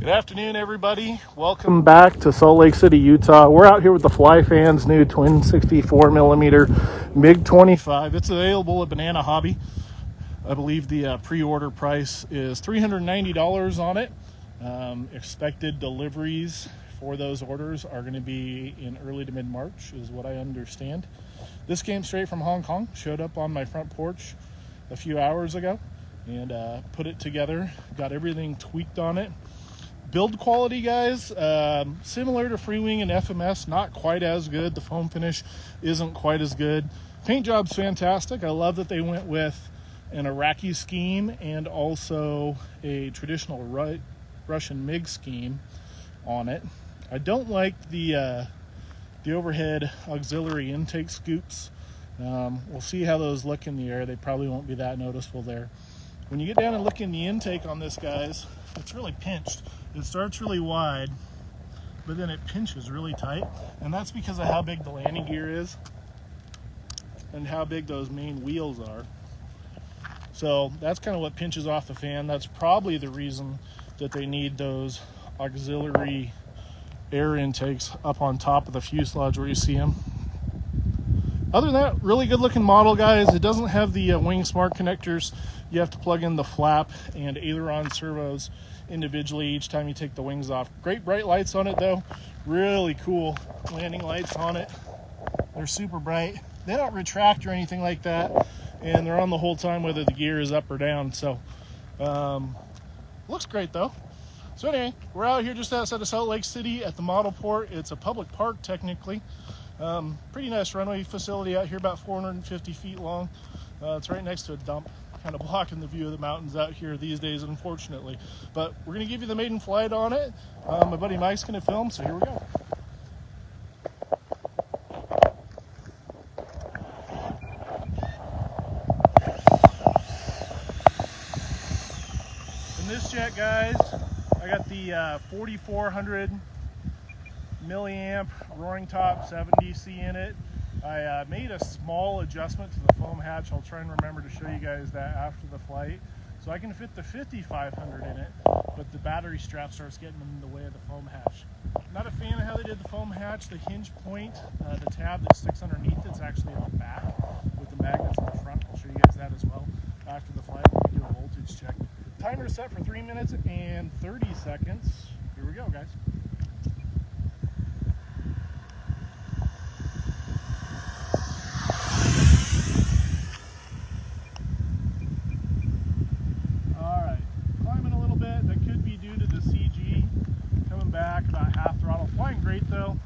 Good afternoon, everybody. Welcome back to Salt Lake City, Utah. We're out here with the Fly Fans new twin 64mm MiG-25. It's available at Banana Hobby. I believe the pre-order price is $390 on it. Expected deliveries for those orders are going to be in early to mid-March, is what I understand. This came straight from Hong Kong. Showed up on my front porch a few hours ago and put it together. Got everything tweaked on it. Build quality, guys, similar to Freewing and FMS, not quite as good. The foam finish isn't quite as good. Paint job's fantastic. I love that they went with an Iraqi scheme and also a traditional Russian MiG scheme on it. I don't like the overhead auxiliary intake scoops. We'll see how those look in the air. They probably won't be that noticeable there. When you get down and look in the intake on this, guys, it's really pinched. It starts really wide, but then it pinches really tight, and that's because of how big the landing gear is and how big those main wheels are. So that's kind of what pinches off the fan. That's probably the reason that they need those auxiliary air intakes up on top of the fuselage where you see them. Other than that, really good looking model, guys. It doesn't have the wing smart connectors. You have to plug in the flap and aileron servos individually each time you take the wings off. Great bright lights on it though. Really cool landing lights on it. They're super bright. They don't retract or anything like that, and they're on the whole time whether the gear is up or down. So looks great though. So anyway, we're out here just outside of Salt Lake City at the model port. It's a public park technically. Pretty nice runway facility out here, about 450 feet long. It's right next to a dump, kind of blocking the view of the mountains out here these days, unfortunately. But we're going to give you the Maiden Flight on it. My buddy Mike's going to film, so here we go. In this jet, guys, I got the 4400 milliamp roaring top 7DC in it. I made a small adjustment to the foam hatch. I'll try and remember to show you guys that after the flight. So I can fit the 5500 in it, but the battery strap starts getting in the way of the foam hatch. Not a fan of how they did the foam hatch. The hinge point, the tab that sticks underneath, it's actually at the back with the magnets in the front. I'll show you guys that as well after the flight when we do a voltage check. Timer set for 3 minutes and 30 seconds. Here we go, guys. About half throttle, flying great though.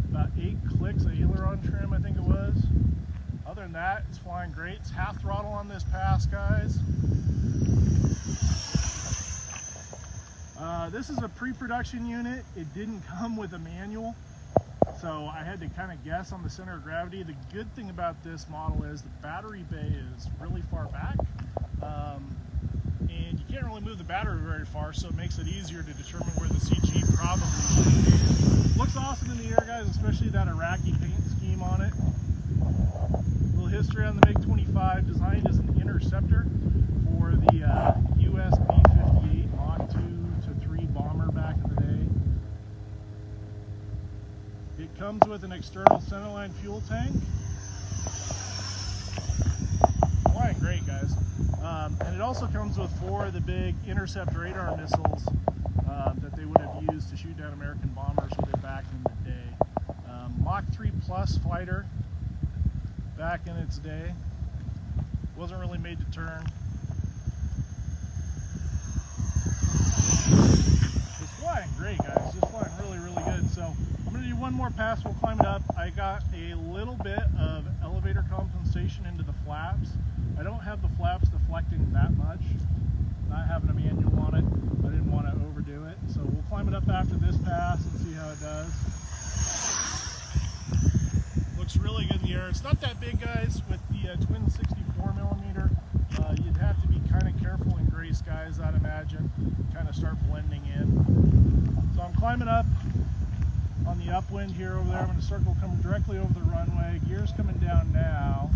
About 8 clicks of aileron trim, I think it was. Other than that, it's flying great. It's half throttle on this pass, guys. This is a pre-production unit. It didn't come with a manual, so I had to kind of guess on the center of gravity. The good thing about this model is the battery bay is really far back. And you can't really move the battery very far, so it makes it easier to determine where the CG probably should be. Looks awesome in the air, guys, especially that Iraqi paint scheme on it. A little history on the MiG-25, designed as an interceptor for the US Mig-25 Mach 2 to 3 bomber back in the day. It comes with an external centerline fuel tank. Flying great, guys. And it also comes with 4 of the big intercept radar missiles that they would have used to shoot down American bombers with it back in the day. Mach 3 Plus fighter back in its day. Wasn't really made to turn. It's flying great, guys. It's flying really, really good. So I'm going to do one more pass. We'll climb it up. I got a little bit of elevator compensation into the flaps. I don't have the flaps deflecting that much. Not having a manual on it, I didn't want to overdo it. So we'll climb it up after this pass and see how it does. Looks really good in the air. It's not that big, guys, with the twin 64mm. You'd have to be kind of careful in gray skies, I'd imagine. Kind of start blending in. So I'm climbing up on the upwind here over there. I'm going to circle coming directly over the runway. Gear's coming down now.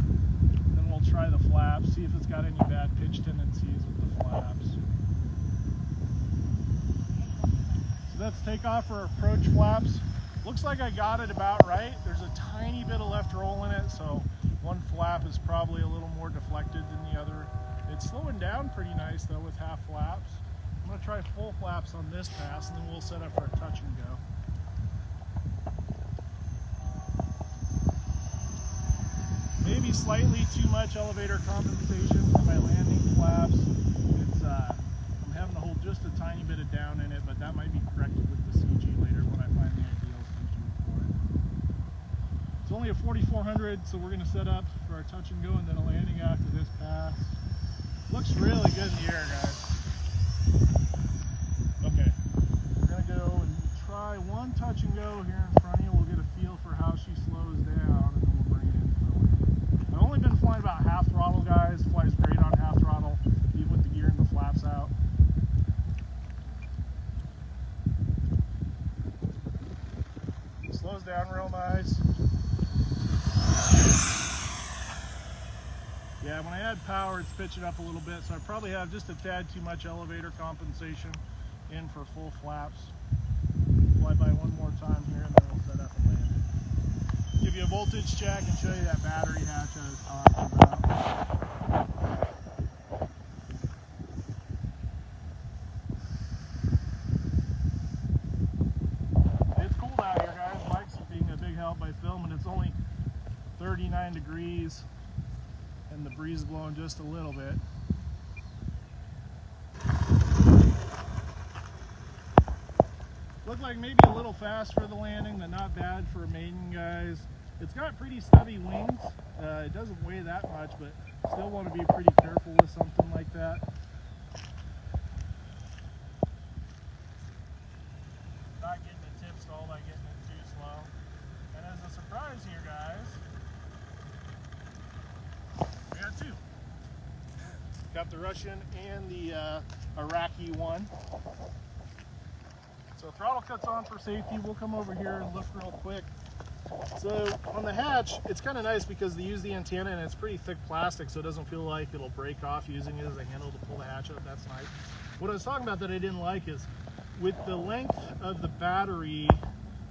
We'll try the flaps, see if it's got any bad pitch tendencies with the flaps. let's take off our approach flaps. Looks like I got it about right. There's a tiny bit of left roll in it, so one flap is probably a little more deflected than the other. It's slowing down pretty nice though with half flaps. I'm gonna try full flaps on this pass, and then we'll set up our touch and go. Maybe slightly too much elevator compensation for my landing flaps. It's I'm having to hold just a tiny bit of down in it, but that might be corrected with the CG later when I find the ideal CG for it. It's only a 4400, so we're going to set up for our touch and go and then a landing after this pass. Looks really good in the air, guys. Okay, we're going to go and try one touch and go here in front of you. We'll get a feel for how she slows down, and then we'll bring it in for a landing. I've only been flying about half throttle, guys. Flies great on half throttle, even with the gear and the flaps out. Slows down real nice. Yeah, when I add power, it's pitching up a little bit, so I probably have just a tad too much elevator compensation in for full flaps. Fly by one more time here, and then we'll set up and land it. Give you a voltage check and show you that battery hatch I was talking about. It's cold out here, guys. Mike's being a big help by filming. It's only 39 degrees. And the breeze is blowing just a little bit. Looked like maybe a little fast for the landing, but not bad for a maiden, guys. It's got pretty stubby wings. It doesn't weigh that much, but still want to be pretty careful with something like that. Not getting the tip stall by getting it too slow. And as a surprise here, guys, we got two. Got the Russian and the Iraqi one. So throttle cuts on for safety. We'll come over here and look real quick. So on the hatch, it's kind of nice because they use the antenna and it's pretty thick plastic, so it doesn't feel like it'll break off using it as a handle to pull the hatch up. That's nice. What I was talking about that I didn't like is with the length of the battery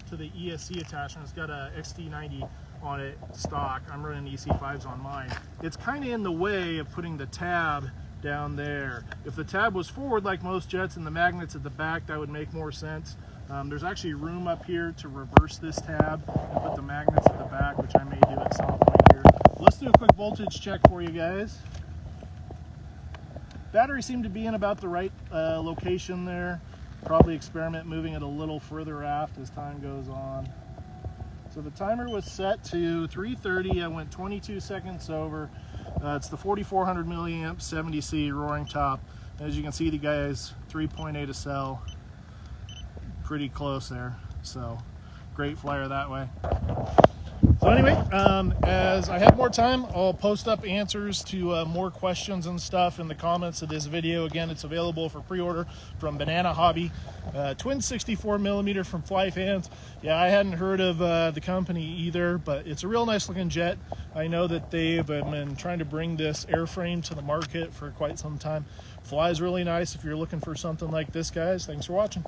to the ESC attachment, it's got a XT90 on it stock. I'm running EC5s on mine. It's kind of in the way of putting the tab down there. If the tab was forward like most jets and the magnets at the back, that would make more sense. There's actually room up here to reverse this tab and put the magnets at the back, which I may do at some point here. Let's do a quick voltage check for you guys. Battery seemed to be in about the right location there. Probably experiment moving it a little further aft as time goes on. So the timer was set to 3:30. I went 22 seconds over. It's the 4400 milliamp 70C roaring top. As you can see, the guy's 3.8 a cell. Pretty close there. So great flyer that way. So anyway, as I have more time, I'll post up answers to more questions and stuff in the comments of this video. Again, it's available for pre-order from Banana Hobby. Twin 64mm from Fly Fans. Yeah, I hadn't heard of the company either, but it's a real nice looking jet. I know that they've been trying to bring this airframe to the market for quite some time. Flies really nice if you're looking for something like this, guys. Thanks for watching.